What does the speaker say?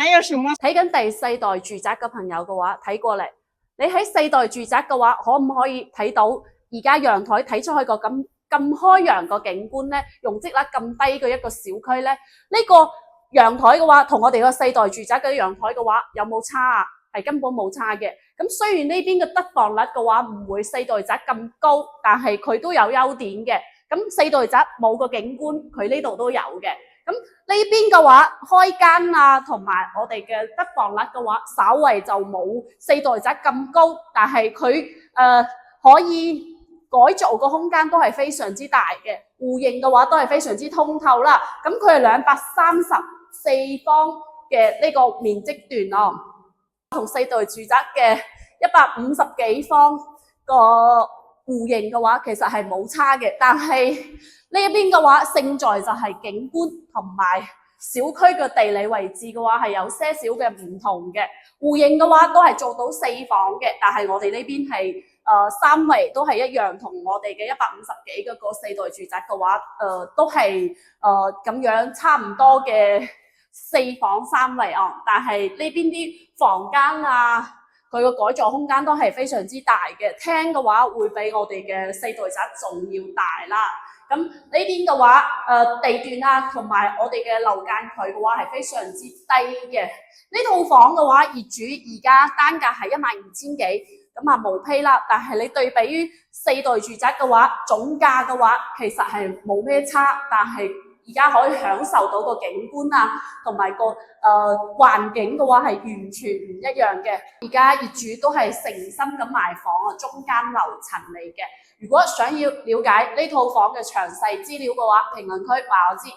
還有什麼？睇緊第四代住宅嘅朋友嘅話，睇過嚟，你喺四代住宅嘅話，可唔可以睇到而家陽台睇出去個咁開揚個景觀咧？容積率咁低嘅一個小區咧，呢個陽台嘅話，同我哋個四代住宅嘅陽台嘅話，有冇差啊？係根本冇差嘅。咁雖然呢邊嘅得房率嘅話唔會四代宅咁高，但係佢都有優點嘅。咁四代宅冇個景觀，佢呢度都有嘅。咁呢邊嘅話，開間啊，同埋我哋嘅得房率嘅話，稍為就冇四代宅咁高，但係佢可以改造個空間都係非常之大嘅，戶型嘅話都係非常之通透啦。咁佢係234方嘅呢個面積段哦，同四代住宅嘅150幾方個戶型嘅話，其實係冇差嘅。但係呢一邊嘅話，勝在就係景觀同埋小區嘅地理位置嘅話，係有些少嘅唔同嘅。戶型嘅話都係做到4房嘅，但係我哋呢邊係三圍都係一樣，同我哋嘅150幾嗰個四代住宅嘅話，都係咁樣差唔多嘅4房3圍哦。但係呢邊啲房間啊，佢個改造空間都係非常之大嘅，廳嘅話會比我哋嘅四代宅仲要大啦。咁呢邊嘅話，地段啊，同埋我哋嘅樓間距嘅話係非常之低嘅。呢套房嘅話，業主而家單價係12000幾，咁啊無批啦。但係你對比於四代住宅嘅話，總價嘅話其實係冇咩差，但係而家可以享受到個景觀啊，同埋個環境嘅話係完全唔一樣嘅。而家業主都係誠心咁賣房啊，中間樓層嚟嘅。如果想要了解呢套房嘅詳細資料嘅話，評論區話我知。